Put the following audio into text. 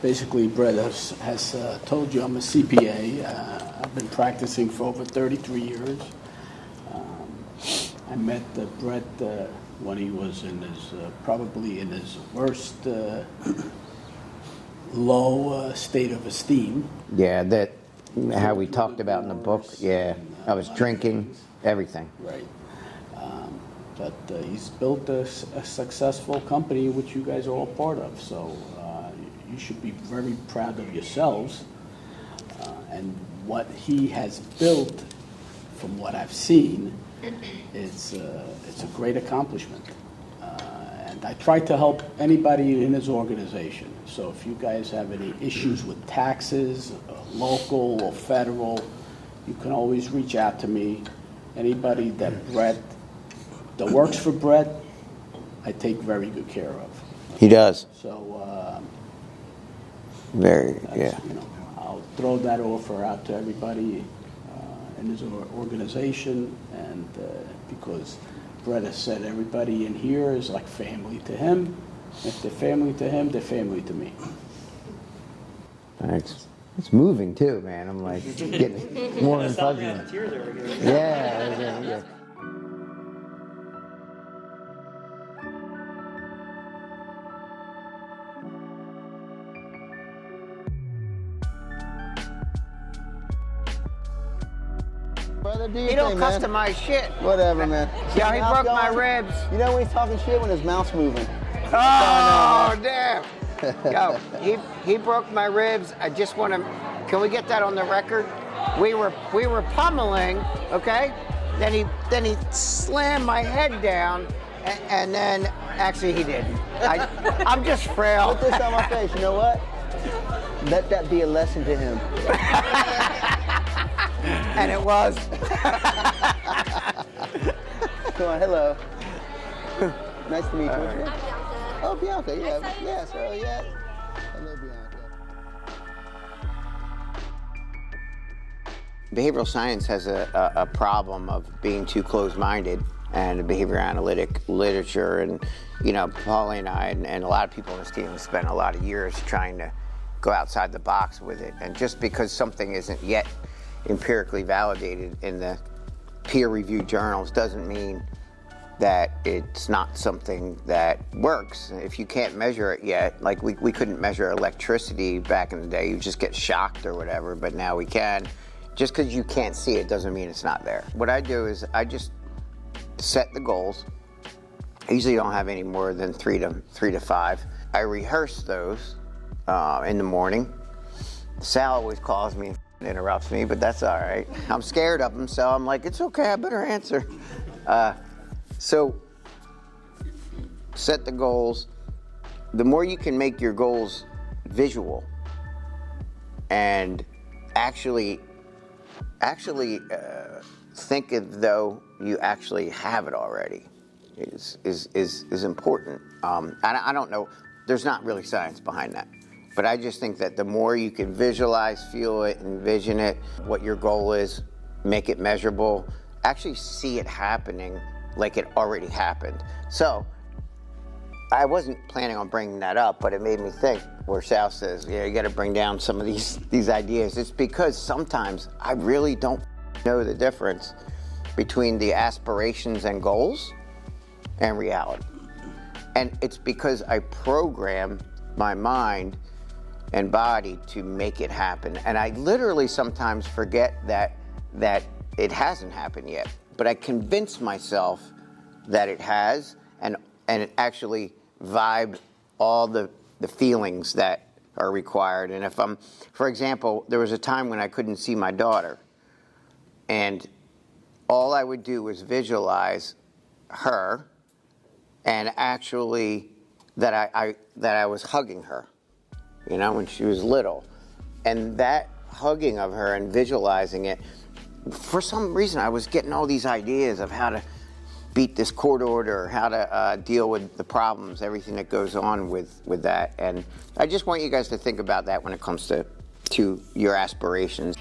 basically, Brett has told you I'm a CPA. I've been practicing for over 33 years. I met Brett when he was in his probably in his worst low state of esteem. Yeah, that how we talked about in the book. Yeah, I was drinking, everything. Right. But he's built a successful company, which you guys are all part of. So you should be very proud of yourselves and what he has built. From what I've seen, it's a great accomplishment. And I try to help anybody in his organization. So if you guys have any issues with taxes, local or federal, you can always reach out to me. Anybody that works for Brett, I take very good care of. He does. So yeah. I'll throw that offer out to everybody in his organization, and because Brett has said everybody in here is like family to him. If they're family to him, they're family to me. Thanks. It's moving too, man. I'm like getting more and fuzzy. Yeah. Brother, do your He don't thing, man. customize shit. Whatever, man. Yeah, he Mouth broke my going? ribs. You know when he's talking shit when his mouth's moving. Oh, damn. Yo, he broke my ribs. I just want to, can we get that on the record? We were pummeling, okay? Then he slammed my head down, and then, actually he didn't. I'm just frail. Put this on my face, you know what? Let that be a lesson to him. And it was. Come on, hello. Nice to meet you. Right. Oh, Bianca, yeah. Yes, oh, yeah. Hello, Bianca. Behavioral science has a problem of being too closed-minded, and the behavior analytic literature, and Paulie and I and a lot of people on this team have spent a lot of years trying to go outside the box with it. And just because something isn't yet empirically validated in the peer-reviewed journals doesn't mean that it's not something that works. If you can't measure it yet, like we couldn't measure electricity back in the day, you just get shocked or whatever, but now we can. Just because you can't see it doesn't mean it's not there. What I do is I just set the goals. I usually don't have any more than three to five. I rehearse those in the morning. Sal always calls me and interrupts me, but that's all right. I'm scared of him, so I'm like, it's okay, I better answer. So set the goals. The more you can make your goals visual and actually think as though you actually have it already is important. I don't know, there's not really science behind that. But I just think that the more you can visualize, feel it, envision it, what your goal is, make it measurable, actually see it happening like it already happened. So I wasn't planning on bringing that up, but it made me think where Sal says, yeah, you got to bring down some of these ideas. It's because sometimes I really don't know the difference between the aspirations and goals and reality. And it's because I program my mind and body to make it happen. And I literally sometimes forget that it hasn't happened yet, but I convince myself that it has, and it actually vibe all the feelings that are required. And if for example, there was a time when I couldn't see my daughter, and all I would do was visualize her, and actually that I was hugging her, when she was little. And that hugging of her and visualizing it, for some reason I was getting all these ideas of how to beat this court order, how to deal with the problems, everything that goes on with that. And I just want you guys to think about that when it comes to your aspirations.